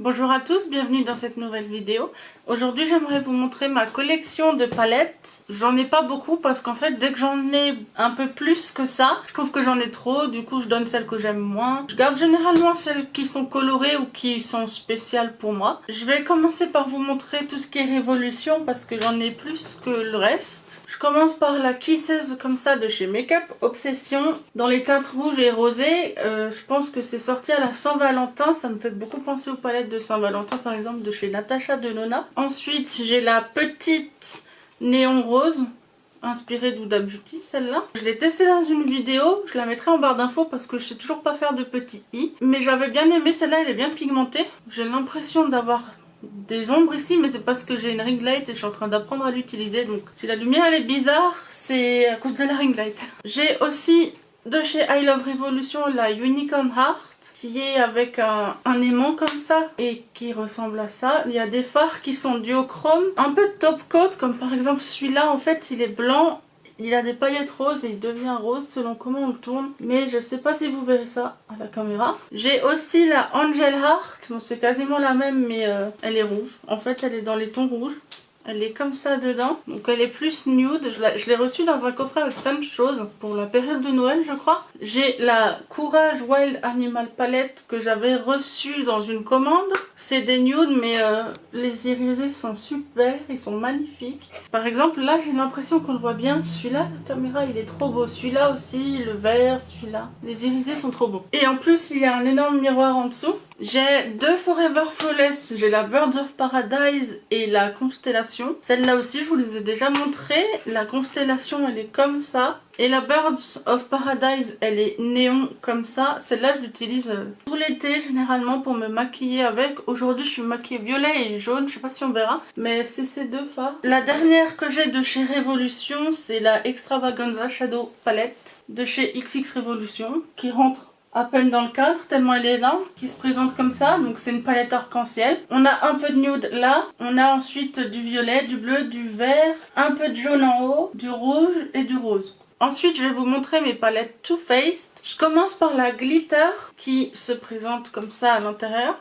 Bonjour à tous, bienvenue dans cette nouvelle vidéo. Aujourd'hui j'aimerais vous montrer ma collection de palettes. J'en ai pas beaucoup parce qu'en fait dès que j'en ai un peu plus que ça, je trouve que j'en ai trop, du coup je donne celles que j'aime moins. Je garde généralement celles qui sont colorées ou qui sont spéciales pour moi. Je vais commencer par vous montrer tout ce qui est Révolution parce que j'en ai plus que le reste. Je commence par la Kisses comme ça de chez Make Up Obsession dans les teintes rouges et rosées. Je pense que c'est sorti à la Saint-Valentin, ça me fait beaucoup penser aux palettes de Saint-Valentin par exemple de chez Natasha Denona. Ensuite j'ai la petite néon rose inspirée d'Huda Beauty, celle-là. Je l'ai testée dans une vidéo, je la mettrai en barre d'infos parce que je sais toujours pas faire de petits i. Mais j'avais bien aimé, celle-là elle est bien pigmentée. J'ai l'impression d'avoir des ombres ici, mais c'est parce que j'ai une ring light et je suis en train d'apprendre à l'utiliser. Donc si la lumière elle est bizarre, c'est à cause de la ring light. J'ai aussi de chez I Love Revolution la Unicorn Heart qui est avec un aimant comme ça et qui ressemble à ça. Il y a des fards qui sont duochrome, un peu top coat comme par exemple celui-là. En fait il est blanc, il a des paillettes roses et il devient rose selon comment on le tourne, mais je sais pas si vous verrez ça à la caméra. J'ai aussi la Angel Heart, bon, c'est quasiment la même mais elle est rouge. En fait elle est dans les tons rouges. Elle est comme ça dedans, donc elle est plus nude. Je l'ai reçue dans un coffret avec plein de choses pour la période de Noël je crois. J'ai la Courage Wild Animal Palette que j'avais reçue dans une commande. C'est des nudes mais les irisés sont super, ils sont magnifiques. Par exemple là j'ai l'impression qu'on le voit bien, celui-là la caméra il est trop beau. Celui-là aussi, le vert, celui-là. Les irisés sont trop beaux. Et en plus il y a un énorme miroir en dessous. J'ai deux Forever Flawless, j'ai la Birds of Paradise et la Constellation. Celle-là aussi je vous les ai déjà montrées. La Constellation elle est comme ça. Et la Birds of Paradise elle est néon comme ça. Celle-là je l'utilise tout l'été généralement pour me maquiller avec. Aujourd'hui je suis maquillée violet et jaune, je sais pas si on verra. Mais c'est ces deux fards. La dernière que j'ai de chez Révolution c'est la Extravaganza Shadow Palette de chez XX Révolution qui rentre à peine dans le cadre tellement elle est là, qui se présente comme ça. Donc c'est une palette arc-en-ciel. On a un peu de nude là, on a ensuite du violet, du bleu, du vert, un peu de jaune en haut, du rouge et du rose. Ensuite je vais vous montrer mes palettes Too Faced. Je commence par la Glitter qui se présente comme ça à l'intérieur.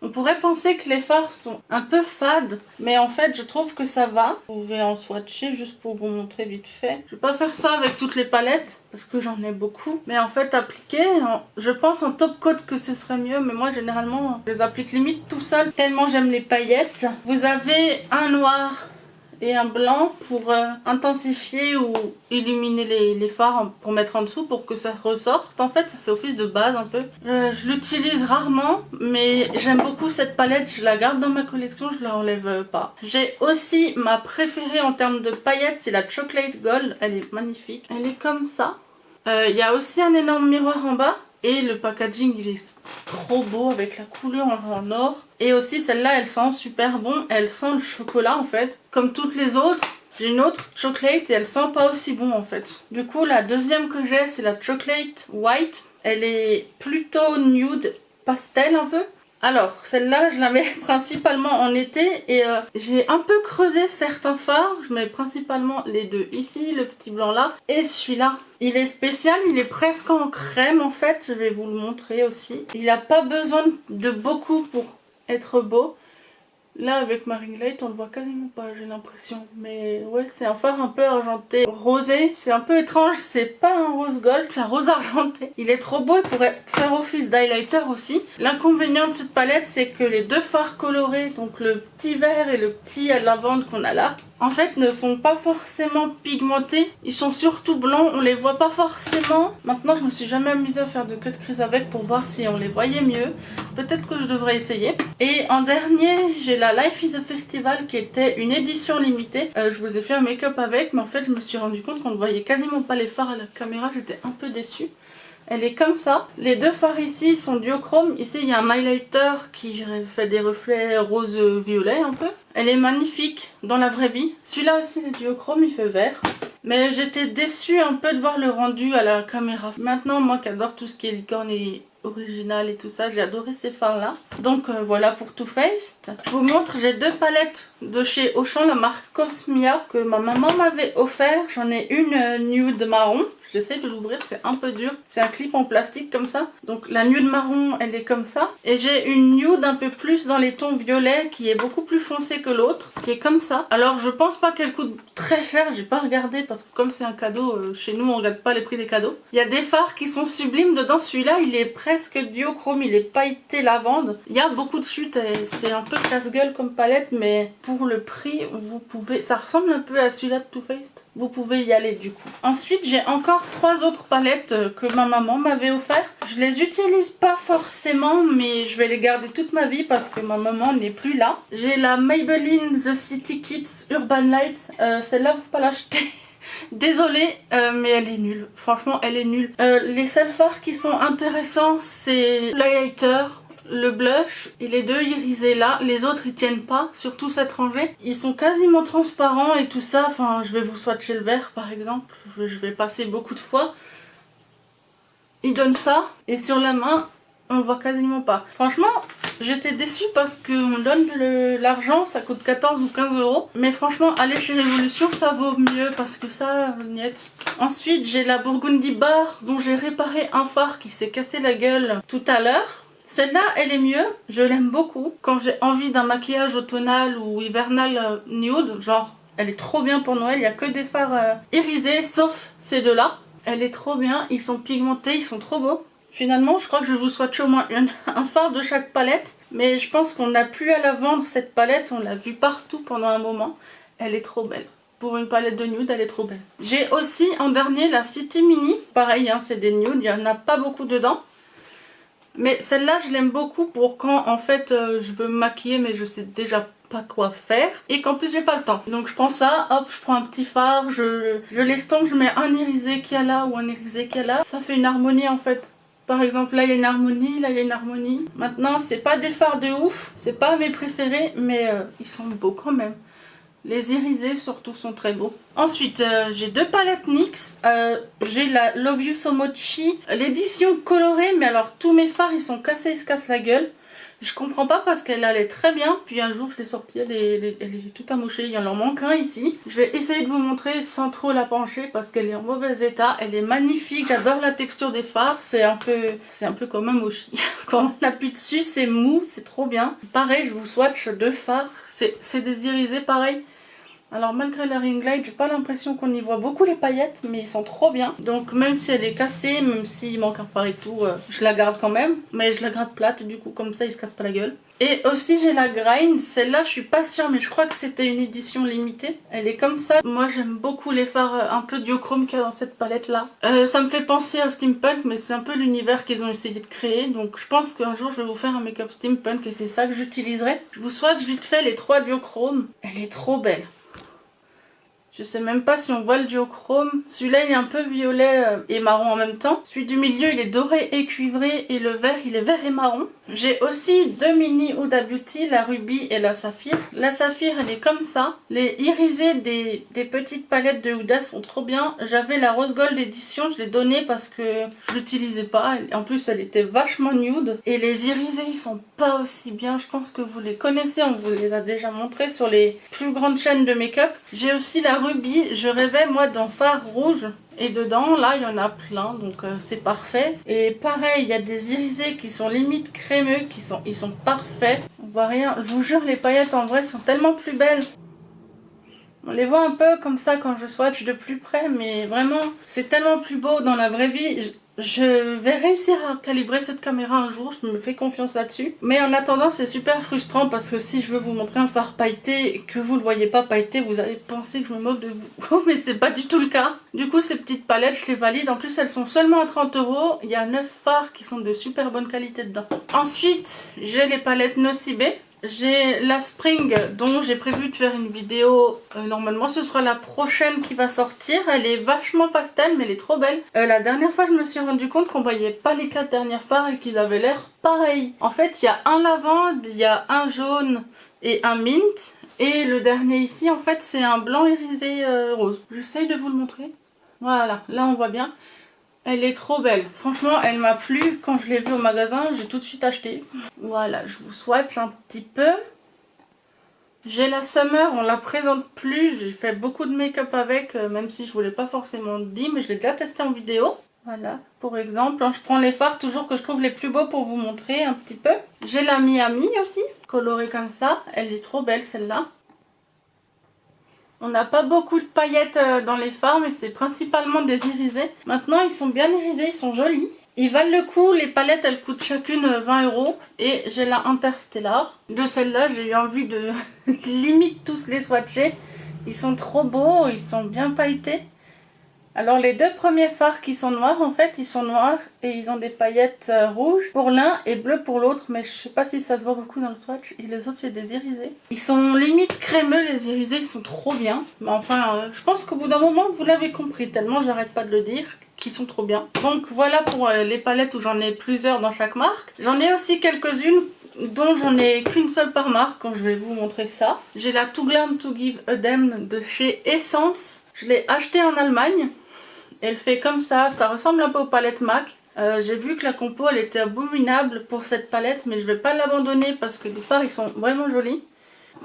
On pourrait penser que les fards sont un peu fades, mais en fait je trouve que ça va. Vous pouvez en swatcher juste pour vous montrer vite fait. Je vais pas faire ça avec toutes les palettes parce que j'en ai beaucoup. Mais en fait appliquer, je pense en top coat que ce serait mieux. Mais moi généralement je les applique limite tout seul tellement j'aime les paillettes. Vous avez un noir et un blanc pour intensifier ou illuminer les fards pour mettre en dessous pour que ça ressorte. En fait ça fait office de base un peu. Je l'utilise rarement mais j'aime beaucoup cette palette, je la garde dans ma collection, je la enlève pas. J'ai aussi ma préférée en termes de paillettes, c'est la Chocolate Gold, elle est magnifique. Elle est comme ça. Il y a aussi un énorme miroir en bas. Et le packaging il est trop beau avec la couleur en or. Et aussi celle-là elle sent super bon. Elle sent le chocolat en fait. Comme toutes les autres. J'ai une autre chocolate et elle sent pas aussi bon en fait. Du coup la deuxième que j'ai c'est la Chocolate White. Elle est plutôt nude pastel un peu. Alors celle-là je la mets principalement en été et j'ai un peu creusé certains fards. Je mets principalement les deux ici, le petit blanc là et celui-là. Il est spécial, il est presque en crème en fait, je vais vous le montrer aussi. Il n'a pas besoin de beaucoup pour être beau. Là avec ma ring light on le voit quasiment pas j'ai l'impression. Mais ouais c'est un fard un peu argenté. Rosé, c'est un peu étrange, c'est pas un rose gold, c'est un rose argenté. Il est trop beau, il pourrait faire office d'highlighter aussi. L'inconvénient de cette palette c'est que les deux fards colorés, donc le petit vert et le petit lavande qu'on a là, en fait ne sont pas forcément pigmentés. Ils sont surtout blancs, on les voit pas forcément. Maintenant je me suis jamais amusée à faire de cut crease avec pour voir si on les voyait mieux. Peut-être que je devrais essayer. Et en dernier j'ai la Life is a Festival qui était une édition limitée. Je vous ai fait un make-up avec mais en fait je me suis rendu compte qu'on ne voyait quasiment pas les fards à la caméra. J'étais un peu déçue. Elle est comme ça. Les deux fards ici sont duochrome. Ici il y a un highlighter qui fait des reflets rose-violet un peu. Elle est magnifique dans la vraie vie. Celui-là aussi il est duochrome, il fait vert. Mais j'étais déçue un peu de voir le rendu à la caméra. Maintenant moi qui adore tout ce qui est licorne et original et tout ça, j'ai adoré ces fards là. Donc voilà pour Too Faced. Je vous montre, j'ai deux palettes de chez Auchan, la marque Cosmia que ma maman m'avait offert. J'en ai une nude marron. J'essaie de l'ouvrir, c'est un peu dur. C'est un clip en plastique comme ça. Donc la nude marron, elle est comme ça. Et j'ai une nude un peu plus dans les tons violets qui est beaucoup plus foncée que l'autre, qui est comme ça. Alors je pense pas qu'elle coûte très cher, j'ai pas regardé parce que comme c'est un cadeau, chez nous on regarde pas les prix des cadeaux. Il y a des fards qui sont sublimes dedans. Celui-là, il est presque duochrome, il est pailleté lavande. Il y a beaucoup de chutes et c'est un peu casse-gueule comme palette, mais pour le prix, vous pouvez... Ça ressemble un peu à celui-là de Too Faced. Vous pouvez y aller du coup. Ensuite, j'ai encore 3 autres palettes que ma maman m'avait offert. Je les utilise pas forcément, mais je vais les garder toute ma vie parce que ma maman n'est plus là. J'ai la Maybelline The City Kids Urban Light. Celle-là, faut pas l'acheter. Désolée, mais elle est nulle. Franchement, elle est nulle. Les seuls fards qui sont intéressants, c'est l'highlighter, le blush et les 2 irisés là. Les autres ils tiennent pas, surtout cette rangée. Ils sont quasiment transparents et tout ça. Enfin, je vais vous swatcher le vert par exemple. Je vais passer beaucoup de fois. Ils donnent ça et sur la main, on voit quasiment pas. Franchement, j'étais déçue parce qu'on donne l'argent, ça coûte 14 ou 15 euros. Mais franchement, aller chez Révolution, ça vaut mieux parce que ça, niet. Ensuite, j'ai la Burgundy Bar dont j'ai réparé un fard qui s'est cassé la gueule tout à l'heure. Celle-là, elle est mieux, je l'aime beaucoup. Quand j'ai envie d'un maquillage automnal ou hivernal nude, genre, elle est trop bien pour Noël. Il n'y a que des fards irisés, sauf ces deux-là. Elle est trop bien, ils sont pigmentés, ils sont trop beaux. Finalement, je crois que je vais vous swatcher au moins un fard de chaque palette. Mais je pense qu'on n'a plus à la vendre cette palette, on l'a vue partout pendant un moment. Elle est trop belle. Pour une palette de nude, elle est trop belle. J'ai aussi en dernier la City Mini. Pareil, hein, c'est des nudes, il n'y en a pas beaucoup dedans. Mais celle-là, je l'aime beaucoup pour quand en fait je veux me maquiller mais je sais déjà pas quoi faire et qu'en plus j'ai pas le temps. Donc je prends ça, hop, je prends un petit fard, je l'estompe, je mets un irisé qu'il y a là ou un irisé qu'il y a là. Ça fait une harmonie en fait. Par exemple, là il y a une harmonie, là il y a une harmonie. Maintenant, c'est pas des fards de ouf, c'est pas mes préférés, mais ils sont beaux quand même. Les irisés surtout sont très beaux. Ensuite, j'ai 2 palettes NYX. J'ai la Love You So Mochi, l'édition colorée, mais alors tous mes fards ils sont cassés, ils se cassent la gueule. Je comprends pas parce qu'elle allait très bien. Puis un jour je l'ai sortie, elle est toute amochée. Il y en manque un ici. Je vais essayer de vous montrer sans trop la pencher parce qu'elle est en mauvais état. Elle est magnifique, j'adore la texture des fards. C'est un peu comme un mochi. Quand on appuie dessus, c'est mou, c'est trop bien. Pareil, je vous swatch 2 fards. C'est des irisés pareil. Alors malgré la ring light, j'ai pas l'impression qu'on y voit beaucoup les paillettes, mais ils sont trop bien. Donc même si elle est cassée, même s'il manque un fard et tout, je la garde quand même. Mais je la garde plate du coup, comme ça il se casse pas la gueule. Et aussi j'ai la Grind, celle-là je suis pas sûre mais je crois que c'était une édition limitée. Elle est comme ça. Moi j'aime beaucoup les fards un peu duochrome qu'il y a dans cette palette là. Ça me fait penser à steampunk mais c'est un peu l'univers qu'ils ont essayé de créer. Donc je pense qu'un jour je vais vous faire un make-up steampunk et c'est ça que j'utiliserai. Je vous swatch vite fait les 3 duochrome. Elle est trop belle. Je sais même pas si on voit le duochrome. Celui-là il est un peu violet et marron en même temps. Celui du milieu il est doré et cuivré et le vert il est vert et marron. J'ai aussi 2 mini Huda Beauty, la Ruby et la Saphir. La Saphir elle est comme ça. Les irisés des petites palettes de Huda sont trop bien. J'avais la Rose Gold édition, je l'ai donnée parce que je l'utilisais pas. En plus elle était vachement nude. Et les irisés ils sont pas aussi bien. Je pense que vous les connaissez, on vous les a déjà montrés sur les plus grandes chaînes de make-up. J'ai aussi la Ruby, je rêvais moi d'un fard rouge. Et dedans, là, il y en a plein, donc c'est parfait. Et pareil, il y a des irisés qui sont limite crémeux, ils sont parfaits. On voit rien. Je vous jure, les paillettes en vrai sont tellement plus belles. On les voit un peu comme ça quand je swatch de plus près, mais vraiment, c'est tellement plus beau dans la vraie vie. Je vais réussir à calibrer cette caméra un jour, je me fais confiance là-dessus. Mais en attendant, c'est super frustrant parce que si je veux vous montrer un fard pailleté et que vous le voyez pas pailleté, vous allez penser que je me moque de vous. Mais c'est pas du tout le cas. Du coup, ces petites palettes, je les valide. En plus, elles sont seulement à 30 €. Il y a 9 fards qui sont de super bonne qualité dedans. Ensuite, j'ai les palettes Nocibe. J'ai la Spring dont j'ai prévu de faire une vidéo, normalement ce sera la prochaine qui va sortir. Elle est vachement pastel mais elle est trop belle. La dernière fois je me suis rendu compte qu'on voyait pas les 4 dernières fards et qu'ils avaient l'air pareils. En fait il y a un lavande, il y a un jaune et un mint. Et le dernier ici en fait c'est un blanc irisé rose. J'essaye de vous le montrer. Voilà, là on voit bien. Elle est trop belle. Franchement, elle m'a plu. Quand je l'ai vue au magasin, j'ai tout de suite acheté. Voilà, je vous swatch un petit peu. J'ai la Summer, on la présente plus, j'ai fait beaucoup de make-up avec, même si je voulais pas forcément dire, mais je l'ai déjà testé en vidéo. Voilà, pour exemple, je prends les fards toujours que je trouve les plus beaux pour vous montrer un petit peu. J'ai la Miami aussi, colorée comme ça, elle est trop belle celle-là. On n'a pas beaucoup de paillettes dans les fards, mais c'est principalement des irisés. Maintenant, ils sont bien irisés, ils sont jolis. Ils valent le coup, les palettes elles coûtent chacune 20 €. Et j'ai la Interstellar. De celle-là, j'ai eu envie de limite tous les swatcher. Ils sont trop beaux, ils sont bien pailletés. Alors les deux premiers fards qui sont noirs, en fait, ils sont noirs et ils ont des paillettes rouges pour l'un et bleu pour l'autre. Mais je sais pas si ça se voit beaucoup dans le swatch. Et les autres, c'est des irisés. Ils sont limite crémeux, les irisés, ils sont trop bien. Mais enfin, je pense qu'au bout d'un moment, vous l'avez compris, tellement j'arrête pas de le dire, qui sont trop bien. Donc voilà pour les palettes où j'en ai plusieurs dans chaque marque. J'en ai aussi quelques-unes dont j'en ai qu'une seule par marque, quand je vais vous montrer ça. J'ai la Too Glam To Give a Damn de chez Essence. Je l'ai achetée en Allemagne. Elle fait comme ça ressemble un peu aux palettes MAC. J'ai vu que la compo elle était abominable pour cette palette, mais je vais pas l'abandonner parce que les fards ils sont vraiment jolis.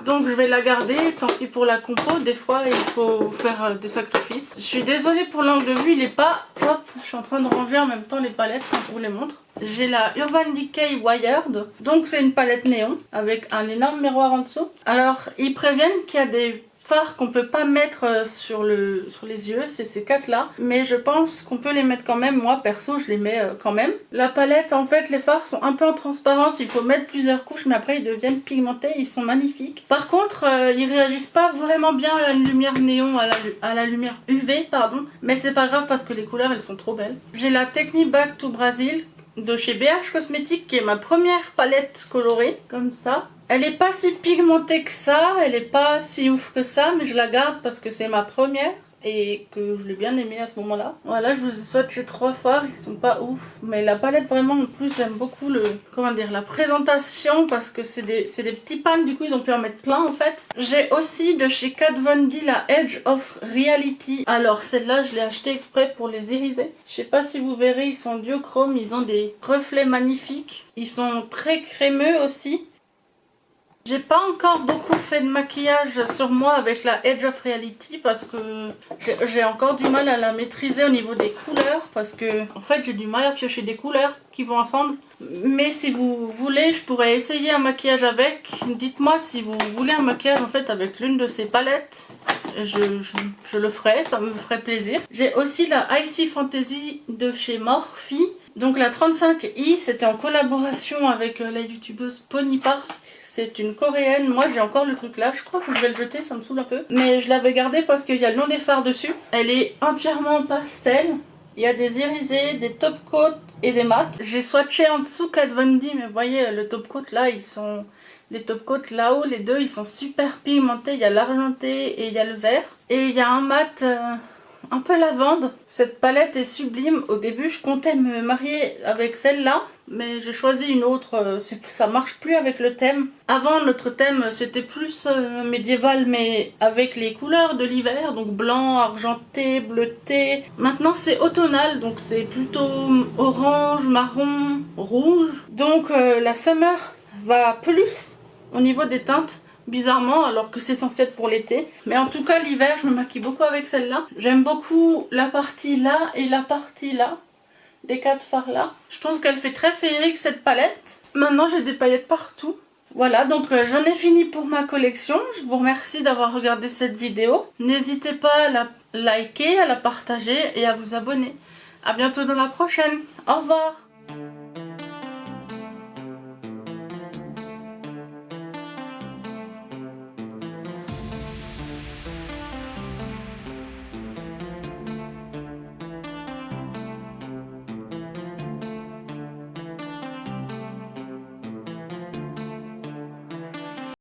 Donc je vais la garder, tant pis pour la compo, des fois il faut faire des sacrifices. Je suis désolée pour l'angle de vue, il est pas top. Je suis en train de ranger en même temps les palettes quand je vous les montre. J'ai la Urban Decay Wired, donc c'est une palette néon avec un énorme miroir en dessous. Alors ils préviennent qu'il y a des fards qu'on peut pas mettre sur les yeux, c'est ces quatre là, mais je pense qu'on peut les mettre quand même. Moi perso je les mets quand même. La palette en fait, les fards sont un peu en transparence, il faut mettre plusieurs couches mais après ils deviennent pigmentés, ils sont magnifiques. Par contre ils réagissent pas vraiment bien à la lumière néon, à la lumière UV pardon, mais c'est pas grave parce que les couleurs elles sont trop belles. J'ai la Take Me Back to Brazil de chez BH Cosmetics qui est ma première palette colorée comme ça. Elle est pas si pigmentée que ça, elle est pas si ouf que ça, mais je la garde parce que c'est ma première et que je l'ai bien aimée à ce moment-là. Voilà, je vous ai swatché 3 fards, ils sont pas ouf, mais la palette vraiment en plus j'aime beaucoup la présentation parce que c'est des petits pans, du coup ils ont pu en mettre plein en fait. J'ai aussi de chez Kat Von D la Edge of Reality. Alors celle-là je l'ai achetée exprès pour les iriser. Je sais pas si vous verrez, ils sont duochrome, ils ont des reflets magnifiques. Ils sont très crémeux aussi. J'ai pas encore beaucoup fait de maquillage sur moi avec la Edge of Reality parce que j'ai encore du mal à la maîtriser au niveau des couleurs parce que en fait j'ai du mal à piocher des couleurs qui vont ensemble. Mais si vous voulez, je pourrais essayer un maquillage avec. Dites-moi si vous voulez un maquillage en fait avec l'une de ces palettes. Je le ferai, ça me ferait plaisir. J'ai aussi la Icy Fantasy de chez Morphe. Donc la 35i, c'était en collaboration avec la youtubeuse Pony Park. C'est une coréenne, moi j'ai encore le truc là, je crois que je vais le jeter, ça me saoule un peu. Mais je l'avais gardé parce qu'il y a le nom des fards dessus. Elle est entièrement pastel. Il y a des irisés, des top coats et des mats. J'ai swatché en dessous Kat Von D, mais vous voyez le top coat là, ils sont... Les top coats là-haut, les deux, ils sont super pigmentés. Il y a l'argenté et il y a le vert. Et il y a un mat... un peu lavande. Cette palette est sublime. Au début je comptais me marier avec celle-là, mais j'ai choisi une autre, ça marche plus avec le thème. Avant notre thème c'était plus médiéval mais avec les couleurs de l'hiver, donc blanc, argenté, bleuté. Maintenant c'est automnal, donc c'est plutôt orange, marron, rouge. Donc la Summer va plus au niveau des teintes. Bizarrement, alors que c'est censé être pour l'été. Mais en tout cas, l'hiver, je me maquille beaucoup avec celle-là. J'aime beaucoup la partie là et la partie là, des 4 fards là. Je trouve qu'elle fait très féerique cette palette. Maintenant, j'ai des paillettes partout. Voilà, donc j'en ai fini pour ma collection. Je vous remercie d'avoir regardé cette vidéo. N'hésitez pas à la liker, à la partager et à vous abonner. A bientôt dans la prochaine. Au revoir.